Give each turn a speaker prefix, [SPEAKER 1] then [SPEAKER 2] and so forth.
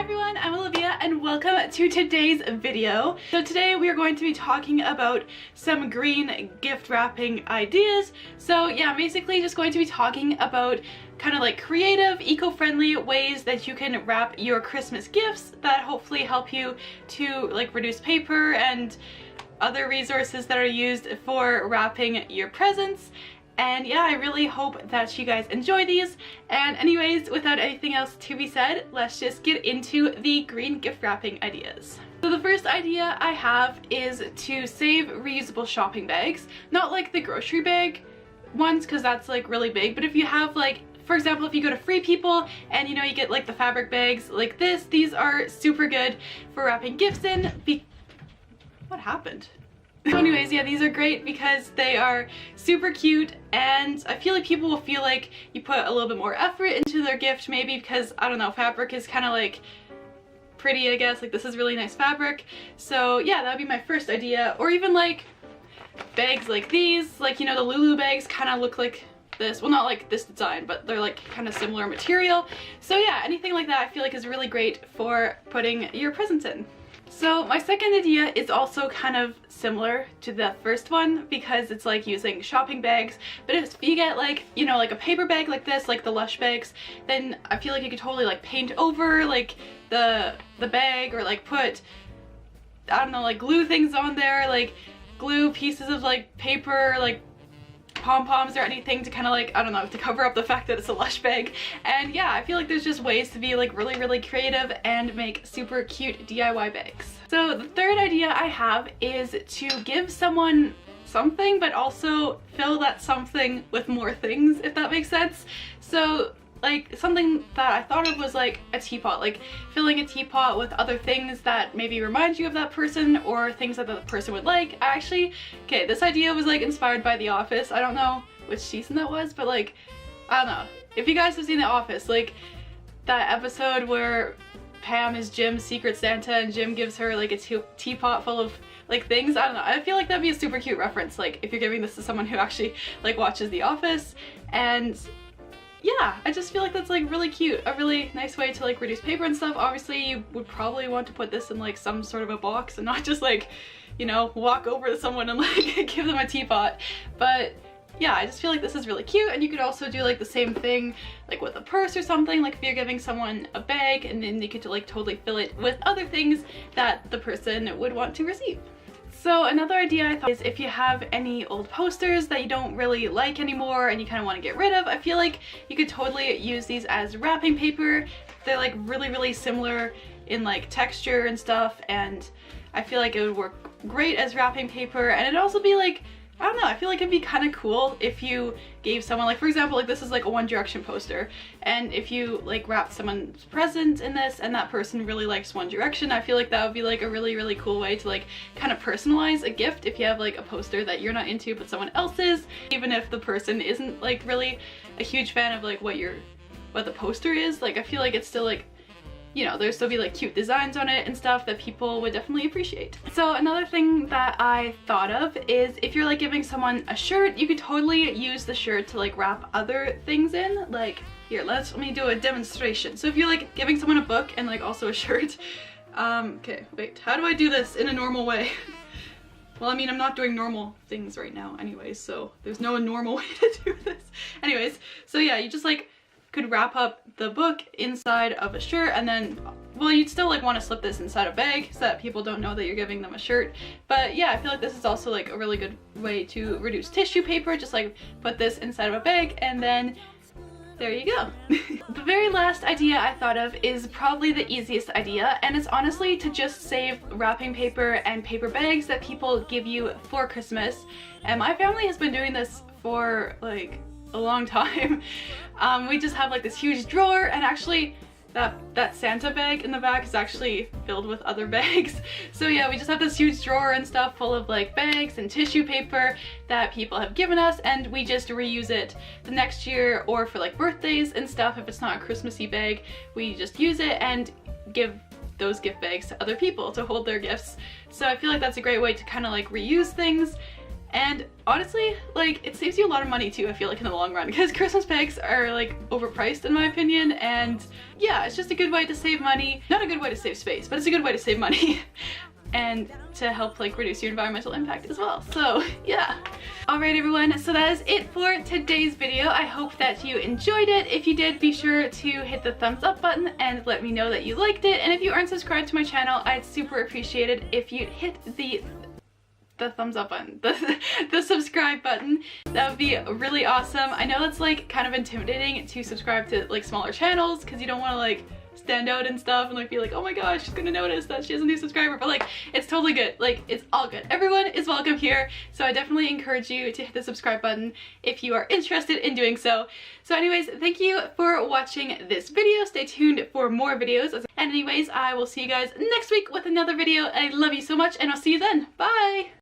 [SPEAKER 1] Hi everyone, I'm Olivia and welcome to today's video. So today we are going to be talking about some green gift wrapping ideas. So yeah, basically just going to be talking about kind of like creative, eco-friendly ways that you can wrap your Christmas gifts that hopefully help you to like reduce paper and other resources that are used for wrapping your presents. And yeah, I really hope that you guys enjoy these. And anyways, without anything else to be said, let's just get into the green gift wrapping ideas. So the first idea I have is to save reusable shopping bags. Not like the grocery bag ones, because that's like really big, but if you have like, for example, if you go to Free People and you know you get like the fabric bags like this, these are super good for wrapping gifts in. What happened? So anyways, yeah, these are great because they are super cute and I feel like people will feel like you put a little bit more effort into their gift, maybe because, I don't know, fabric is kind of like pretty, I guess. Like, this is really nice fabric. So yeah, that would be my first idea. Or even like bags like these, like, you know, the Lulu bags kind of look like this. Well, not like this design, but they're like kind of similar material. So yeah, anything like that I feel like is really great for putting your presents in. So my second idea is also kind of similar to the first one because it's like using shopping bags, but if you get like, you know, like a paper bag like this, like the Lush bags, then I feel like you could totally like paint over like the bag or like put, I don't know, like glue things on there, like glue pieces of like paper, like pom-poms or anything to kind of like, I don't know, to cover up the fact that it's a Lush bag. And yeah, I feel like there's just ways to be like really creative and make super cute DIY bags. So the third idea I have is to give someone something but also fill that something with more things, if that makes sense. So like something that I thought of was like a teapot, like filling a teapot with other things that maybe remind you of that person or things that the person would like. Okay, this idea was like inspired by The Office. I don't know which season that was, but like, I don't know. If you guys have seen The Office, like that episode where Pam is Jim's secret Santa and Jim gives her like a teapot full of like things. I don't know. I feel like that'd be a super cute reference, like if you're giving this to someone who actually like watches The Office. And yeah, I just feel like that's like really cute, a really nice way to like reduce paper and stuff. Obviously you would probably want to put this in like some sort of a box and not just like, you know, walk over to someone and like give them a teapot. But yeah, I just feel like this is really cute. And you could also do like the same thing like with a purse or something, like if you're giving someone a bag and then you could like totally fill it with other things that the person would want to receive. So another idea I thought is if you have any old posters that you don't really like anymore and you kind of want to get rid of, I feel like you could totally use these as wrapping paper. They're like really similar in like texture and stuff, and I feel like it would work great as wrapping paper. And it'd also be like, I don't know, I feel like it'd be kind of cool if you gave someone, like for example, like this is like a One Direction poster, and if you like wrapped someone's present in this and that person really likes One Direction, I feel like that would be like a really cool way to like kind of personalize a gift if you have like a poster that you're not into but someone else is, even if the person isn't like really a huge fan of like what the poster is. Like I feel like it's still like, you know, there'd still be like cute designs on it and stuff that people would definitely appreciate. So another thing that I thought of is if you're like giving someone a shirt, you could totally use the shirt to like wrap other things in. Like here, let me do a demonstration. So if you're like giving someone a book and like also a shirt, okay, wait, how do I do this in a normal way? Well, I mean, I'm not doing normal things right now anyways, so there's no normal way to do this. Anyways, so yeah, you just like could wrap up the book inside of a shirt, and then, well, you'd still like want to slip this inside a bag so that people don't know that you're giving them a shirt. But yeah, I feel like this is also like a really good way to reduce tissue paper. Just like put this inside of a bag and then there you go. The very last idea I thought of is probably the easiest idea, and it's honestly to just save wrapping paper and paper bags that people give you for Christmas. And my family has been doing this for like a long time. We just have like this huge drawer, and actually that Santa bag in the back is actually filled with other bags. So yeah, we just have this huge drawer and stuff full of like bags and tissue paper that people have given us, and we just reuse it the next year or for like birthdays and stuff. If it's not a Christmassy bag, we just use it and give those gift bags to other people to hold their gifts. So I feel like that's a great way to kind of like reuse things And honestly, like, it saves you a lot of money too, I feel like, in the long run, because Christmas packs are like overpriced in my opinion, and yeah, it's just a good way to save money. Not a good way to save space, but it's a good way to save money. And to help like reduce your environmental impact as well. So yeah. Alright everyone, so that is it for today's video. I hope that you enjoyed it. If you did, be sure to hit the thumbs up button and let me know that you liked it. And if you aren't subscribed to my channel, I'd super appreciate it if you'd hit the thumbs up button, the subscribe button. That would be really awesome. I know it's like kind of intimidating to subscribe to like smaller channels because you don't want to like stand out and stuff and like be like, oh my gosh, she's gonna notice that she has a new subscriber, but like, it's totally good. Like, it's all good. Everyone is welcome here. So I definitely encourage you to hit the subscribe button if you are interested in doing so. So anyways, thank you for watching this video. Stay tuned for more videos. And anyways, I will see you guys next week with another video. I love you so much and I'll see you then. Bye!